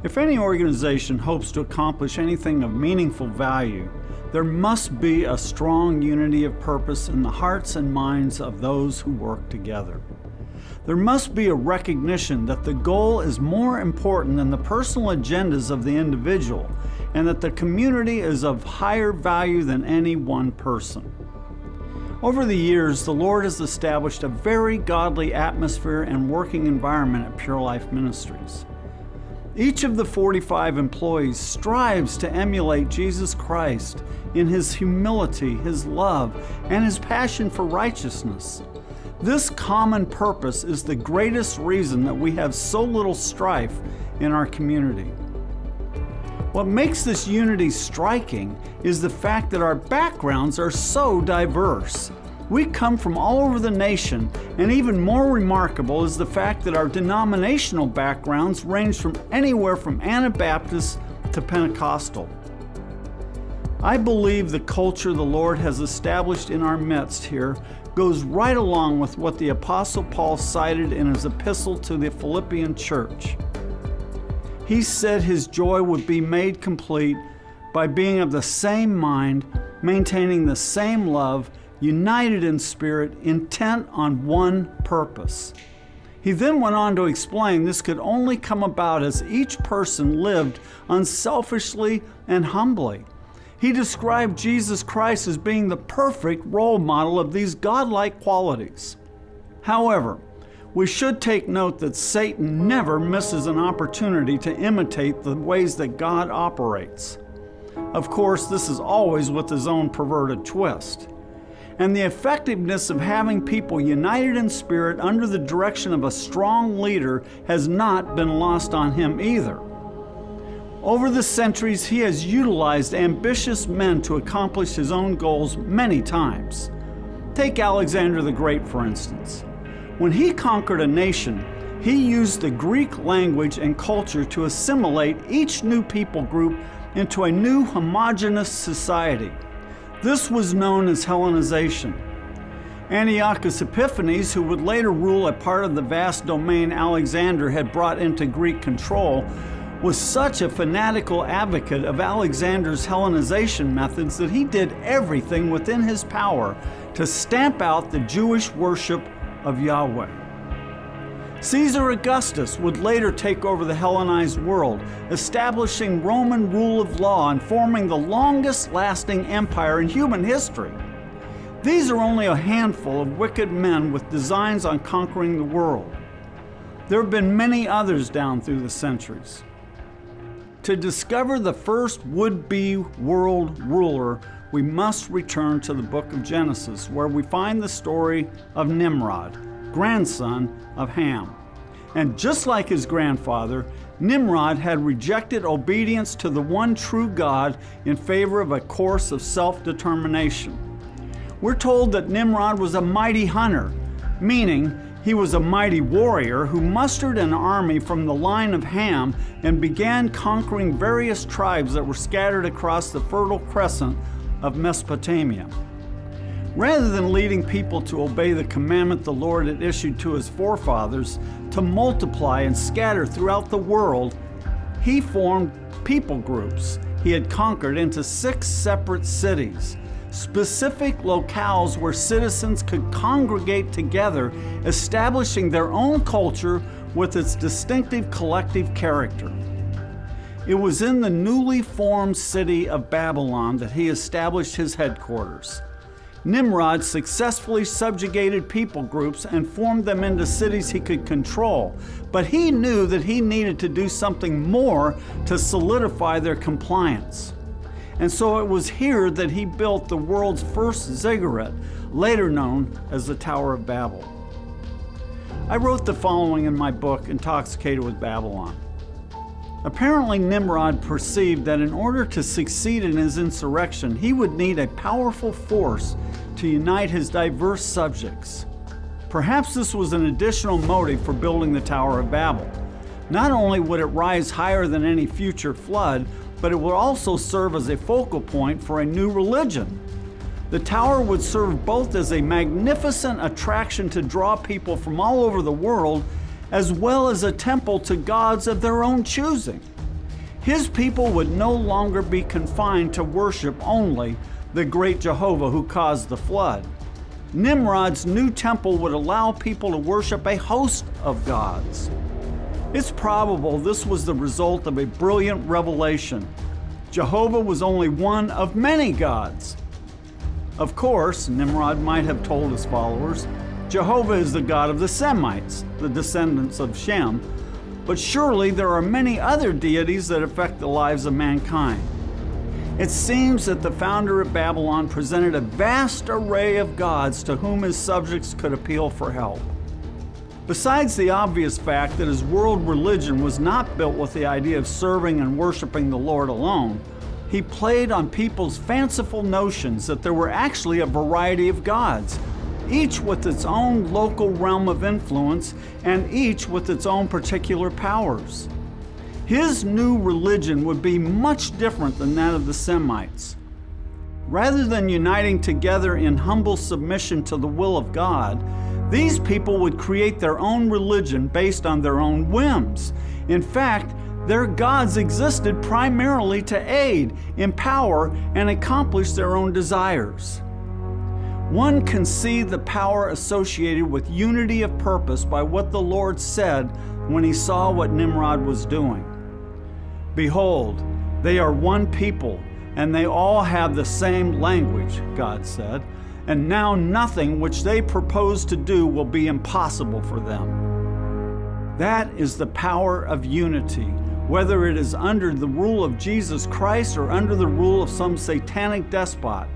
If any organization hopes to accomplish anything of meaningful value, there must be a strong unity of purpose in the hearts and minds of those who work together. There must be a recognition that the goal is more important than the personal agendas of the individual, and that the community is of higher value than any one person. Over the years, the Lord has established a very godly atmosphere and working environment at Pure Life Ministries. Each of the 45 employees strives to emulate Jesus Christ in His humility, His love, and His passion for righteousness. This common purpose is the greatest reason that we have so little strife in our community. What makes this unity striking is the fact that our backgrounds are so diverse. We come from all over the nation, and even more remarkable is the fact that our denominational backgrounds range from anywhere from Anabaptist to Pentecostal. I believe the culture the Lord has established in our midst here goes right along with what the Apostle Paul cited in his epistle to the Philippian church. He said his joy would be made complete by being of the same mind, maintaining the same love, united in spirit, intent on one purpose. He then went on to explain this could only come about as each person lived unselfishly and humbly. He described Jesus Christ as being the perfect role model of these godlike qualities. However, we should take note that Satan never misses an opportunity to imitate the ways that God operates. Of course, this is always with his own perverted twist. And the effectiveness of having people united in spirit under the direction of a strong leader has not been lost on him either. Over the centuries, he has utilized ambitious men to accomplish his own goals many times. Take Alexander the Great, for instance. When he conquered a nation, he used the Greek language and culture to assimilate each new people group into a new homogeneous society. This was known as Hellenization. Antiochus Epiphanes, who would later rule a part of the vast domain Alexander had brought into Greek control, was such a fanatical advocate of Alexander's Hellenization methods that he did everything within his power to stamp out the Jewish worship of Yahweh. Caesar Augustus would later take over the Hellenized world, establishing Roman rule of law and forming the longest-lasting empire in human history. These are only a handful of wicked men with designs on conquering the world. There have been many others down through the centuries. To discover the first would-be world ruler, we must return to the book of Genesis, where we find the story of Nimrod, grandson of Ham. And just like his grandfather, Nimrod had rejected obedience to the one true God in favor of a course of self-determination. We're told that Nimrod was a mighty hunter, meaning he was a mighty warrior who mustered an army from the line of Ham and began conquering various tribes that were scattered across the Fertile Crescent of Mesopotamia. Rather than leading people to obey the commandment the Lord had issued to his forefathers to multiply and scatter throughout the world, he formed people groups he had conquered into 6 separate cities, specific locales where citizens could congregate together, establishing their own culture with its distinctive collective character. It was in the newly formed city of Babylon that he established his headquarters. Nimrod successfully subjugated people groups and formed them into cities he could control, but he knew that he needed to do something more to solidify their compliance. And so it was here that he built the world's first ziggurat, later known as the Tower of Babel. I wrote the following in my book, Intoxicated with Babylon. Apparently, Nimrod perceived that in order to succeed in his insurrection, he would need a powerful force to unite his diverse subjects. Perhaps this was an additional motive for building the Tower of Babel. Not only would it rise higher than any future flood, but it would also serve as a focal point for a new religion. The tower would serve both as a magnificent attraction to draw people from all over the world, as well as a temple to gods of their own choosing. His people would no longer be confined to worship only the great Jehovah who caused the flood. Nimrod's new temple would allow people to worship a host of gods. It's probable this was the result of a brilliant revelation. Jehovah was only one of many gods. Of course, Nimrod might have told his followers, Jehovah is the God of the Semites, the descendants of Shem, but surely there are many other deities that affect the lives of mankind. It seems that the founder of Babylon presented a vast array of gods to whom his subjects could appeal for help. Besides the obvious fact that his world religion was not built with the idea of serving and worshiping the Lord alone, he played on people's fanciful notions that there were actually a variety of gods, each with its own local realm of influence and each with its own particular powers. His new religion would be much different than that of the Semites. Rather than uniting together in humble submission to the will of God, these people would create their own religion based on their own whims. In fact, their gods existed primarily to aid, empower, and accomplish their own desires. One can see the power associated with unity of purpose by what the Lord said when he saw what Nimrod was doing. Behold, they are one people, and they all have the same language, God said, and now nothing which they propose to do will be impossible for them. That is the power of unity, whether it is under the rule of Jesus Christ or under the rule of some satanic despot.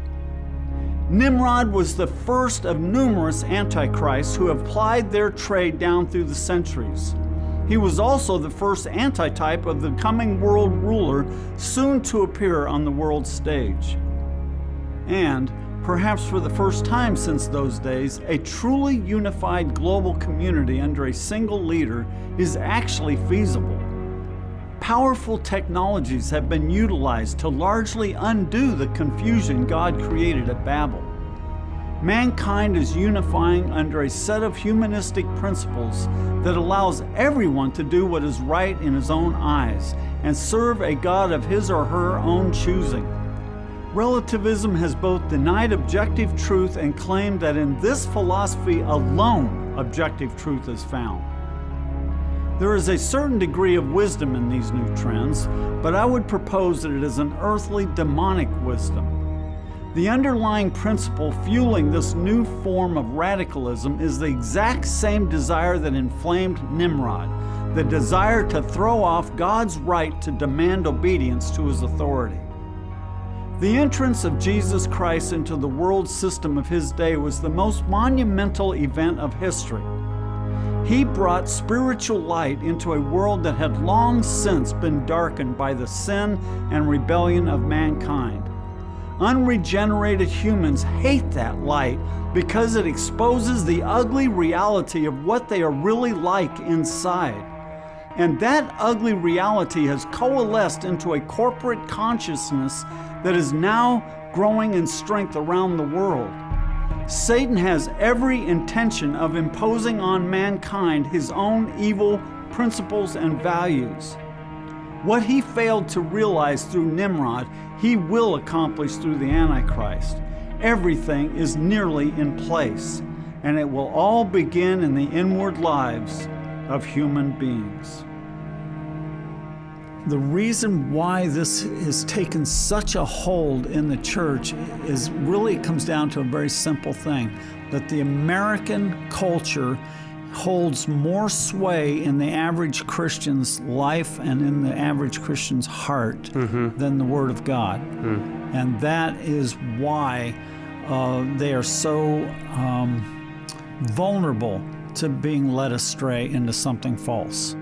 Nimrod was the first of numerous antichrists who have plied their trade down through the centuries. He was also the first antitype of the coming world ruler soon to appear on the world stage. And, perhaps for the first time since those days, a truly unified global community under a single leader is actually feasible. Powerful technologies have been utilized to largely undo the confusion God created at Babel. Mankind is unifying under a set of humanistic principles that allows everyone to do what is right in his own eyes and serve a God of his or her own choosing. Relativism has both denied objective truth and claimed that in this philosophy alone objective truth is found. There is a certain degree of wisdom in these new trends, but I would propose that it is an earthly demonic wisdom. The underlying principle fueling this new form of radicalism is the exact same desire that inflamed Nimrod, the desire to throw off God's right to demand obedience to his authority. The entrance of Jesus Christ into the world system of his day was the most monumental event of history. He brought spiritual light into a world that had long since been darkened by the sin and rebellion of mankind. Unregenerated humans hate that light because it exposes the ugly reality of what they are really like inside. And that ugly reality has coalesced into a corporate consciousness that is now growing in strength around the world. Satan has every intention of imposing on mankind his own evil principles and values. What he failed to realize through Nimrod, he will accomplish through the Antichrist. Everything is nearly in place, and it will all begin in the inward lives of human beings. The reason why this has taken such a hold in the church is really, it comes down to a very simple thing, that the American culture holds more sway in the average Christian's life and in the average Christian's heart than the Word of God. And that is why they are so vulnerable to being led astray into something false.